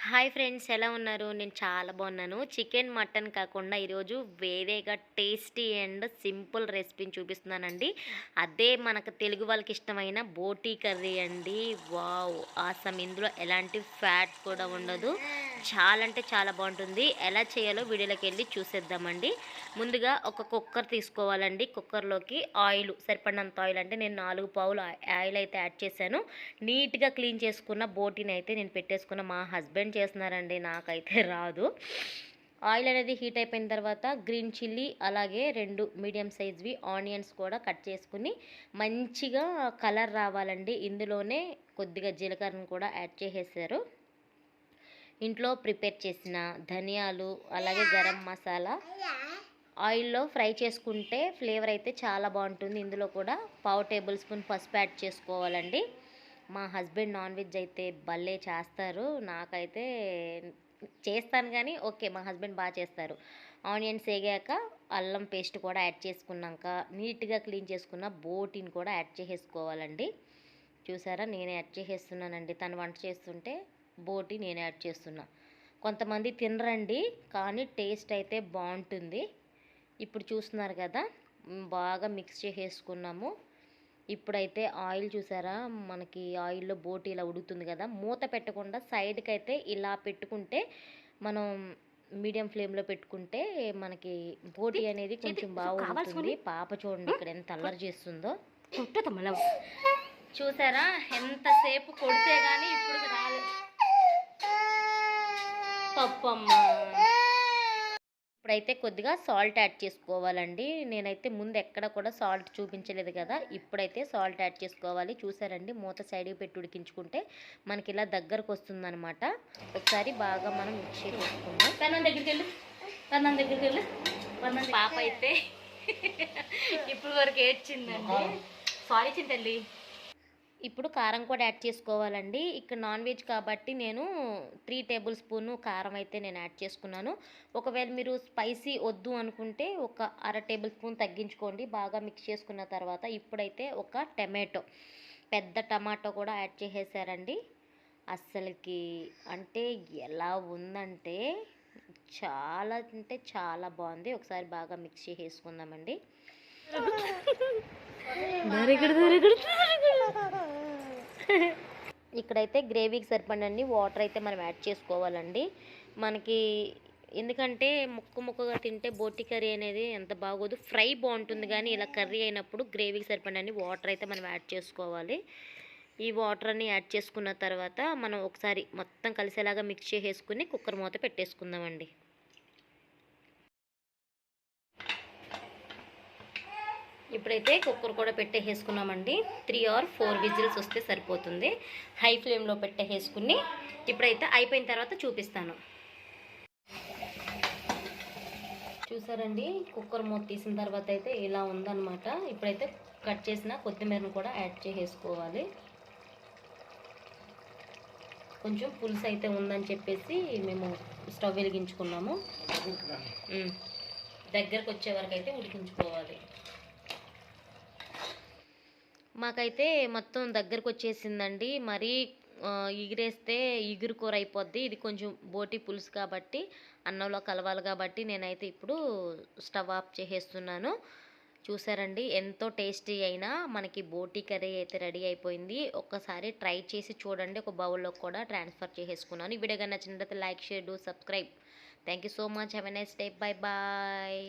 Hi friends, ఎలా ఉన్నారు? నేను చాలా బాగున్నాను. చికెన్, మటన్ కాకుండా ఈరోజు వేరేగా టేస్టీ అండ్ సింపుల్ రెసిపీని చూపిస్తున్నానండి. అదే మనకు తెలుగు వాళ్ళకి ఇష్టమైన బోటీ కర్రీ అండి. వావ్! ఆసమ్! ఇందులో ఎలాంటి ఫ్యాట్ కూడా ఉండదు. చాలా అంటే చాలా బాగుంటుంది. ఎలా చేయాలో వీడియోలోకి వెళ్ళి చూసేద్దామండి. ముందుగా ఒక కుక్కర్ తీసుకోవాలండి. కుక్కర్లోకి ఆయిల్, సరిపడినంత ఆయిల్, అంటే నేను 4 పావులు ఆయిల్ అయితే యాడ్ చేశాను. నీట్గా క్లీన్ చేసుకున్న బోటీని అయితే నేను పెట్టేసుకున్న. మా హస్బెండ్ చేస్తున్నారండి, నాకైతే రాదు. ఆయిల్ అనేది హీట్ అయిపోయిన తర్వాత గ్రీన్ చిల్లీ, అలాగే 2 మీడియం సైజ్వి ఆనియన్స్ కూడా కట్ చేసుకుని మంచిగా కలర్ రావాలండి. ఇందులోనే కొద్దిగా జీలకర్రను కూడా యాడ్ చేసేసారు. ఇంట్లో ప్రిపేర్ చేసిన ధనియాలు, అలాగే గరం మసాలా ఆయిల్లో ఫ్రై చేసుకుంటే ఫ్లేవర్ అయితే చాలా బాగుంటుంది. ఇందులో కూడా పావు టేబుల్ స్పూన్ పసుపు యాడ్ చేసుకోవాలండి. మా హస్బెండ్ నాన్ వెజ్ అయితే భలే చేస్తారు. నాకైతే చేస్తాను కానీ ఓకే, మా హస్బెండ్ బాగా చేస్తారు. ఆనియన్స్ వేగాక అల్లం పేస్ట్ కూడా యాడ్ చేసుకున్నాక నీట్గా క్లీన్ చేసుకున్న బోటీని కూడా యాడ్ చేసేసుకోవాలండి. చూసారా, నేనే యాడ్ చేసేస్తున్నానండి. తను వంట చేస్తుంటే బోటీ నేను యాడ్ చేస్తున్నా. కొంతమంది తినరండి, కానీ టేస్ట్ అయితే బాగుంటుంది. ఇప్పుడు చూస్తున్నారు కదా, బాగా మిక్స్ చేసేసుకున్నాము. ఇప్పుడైతే ఆయిల్ చూసారా, మనకి ఆయిల్లో బోటీ ఇలా ఉడుకుతుంది కదా, మూత పెట్టకుండా సైడ్కి అయితే ఇలా పెట్టుకుంటే, మనం మీడియం ఫ్లేమ్లో పెట్టుకుంటే మనకి బోటీ అనేది కొంచెం బాగా ఉడుకుతుంది. పాప చూడండి ఇక్కడ ఎంత అల్లరి చేస్తుందో. చూసారా, ఎంతసేపు కొడితే కానీ ఇప్పుడు రాలేదు పప్పమ్మ. ఇప్పుడైతే కొద్దిగా సాల్ట్ యాడ్ చేసుకోవాలండి. నేనైతే ముందు ఎక్కడ కూడా సాల్ట్ చూపించలేదు కదా, ఇప్పుడైతే సాల్ట్ యాడ్ చేసుకోవాలి. చూసారండి, మూత సైడ్కి పెట్టి ఉడికించుకుంటే మనకి ఇలా దగ్గరకు వస్తుందన్నమాట. ఒకసారి బాగా మనం మిక్స్ చేసుకుందాం. దగ్గరికి వెళ్ళు. పాప అయితే ఇప్పుడు వరకు ఏడ్చిందండి. సారీ చింతల్లి. ఇప్పుడు కారం కూడా యాడ్ చేసుకోవాలండి. ఇక్కడ నాన్ వెజ్ కాబట్టి నేను 3 టేబుల్ స్పూన్ కారం అయితే నేను యాడ్ చేసుకున్నాను. ఒకవేళ మీరు స్పైసీ వద్దు అనుకుంటే ఒక అర టేబుల్ స్పూన్ తగ్గించుకోండి. బాగా మిక్స్ చేసుకున్న తర్వాత ఇప్పుడైతే ఒక పెద్ద టమాటో కూడా యాడ్ చేసేసారండి. అస్సలకి అంటే ఎలా ఉందంటే చాలా అంటే చాలా బాగుంది. ఒకసారి బాగా మిక్స్ చేసేసుకుందామండి. ఇక్కడైతే గ్రేవీకి సరిపడినన్ని వాటర్ అయితే మనం యాడ్ చేసుకోవాలండి. మనకి ఎందుకంటే ముక్కగా తింటే బోటి కర్రీ అనేది ఎంత బాగోదు, ఫ్రై బాగుంటుంది, కానీ ఇలా కర్రీ అయినప్పుడు గ్రేవీకి సరిపడినన్ని వాటర్ అయితే మనం యాడ్ చేసుకోవాలి. ఈ వాటర్ అన్ని యాడ్ చేసుకున్న తర్వాత మనం ఒకసారి మొత్తం కలిసేలాగా మిక్స్ చేసేసుకుని కుక్కర్ మూత పెట్టేసుకుందామండి. ఇప్పుడైతే కుక్కర్ కూడా పెట్టేసుకున్నామండి. 3 or 4 విజిల్స్ వస్తే సరిపోతుంది. హై ఫ్లేమ్లో పెట్టేసుకుని ఇప్పుడైతే అయిపోయిన తర్వాత చూపిస్తాను. చూసారండి, కుక్కర్ మూత తీసిన తర్వాత అయితే ఇలా ఉందన్నమాట. ఇప్పుడైతే కట్ చేసిన కొత్తిమీరను కూడా యాడ్ చేసేసుకోవాలి. కొంచెం పులుసు అయితే ఉందని చెప్పేసి మేము స్టవ్ వెలిగించుకున్నాము. దగ్గరకు వచ్చే వరకు అయితే ఉడికించుకోవాలి. మాకైతే మొత్తం దగ్గరకు వచ్చేసిందండి. మరీ ఎగిరేస్తే ఇగురు కూర అయిపోద్ది. ఇది కొంచెం బోటి పులుసు కాబట్టి అన్నంలో కలవాలి కాబట్టి నేనైతే ఇప్పుడు స్టవ్ ఆఫ్ చేసేస్తున్నాను. చూసారండి, ఎంతో టేస్టీ అయినా మనకి బోటి కర్రీ అయితే రెడీ అయిపోయింది. ఒక్కసారి ట్రై చేసి చూడండి. ఒక బౌల్లో కూడా ట్రాన్స్ఫర్ చేసేసుకున్నాను. ఈ వీడియో నచ్చినట్లయితే like, share, do subscribe. Thank you so much. Have a nice day. Bye bye.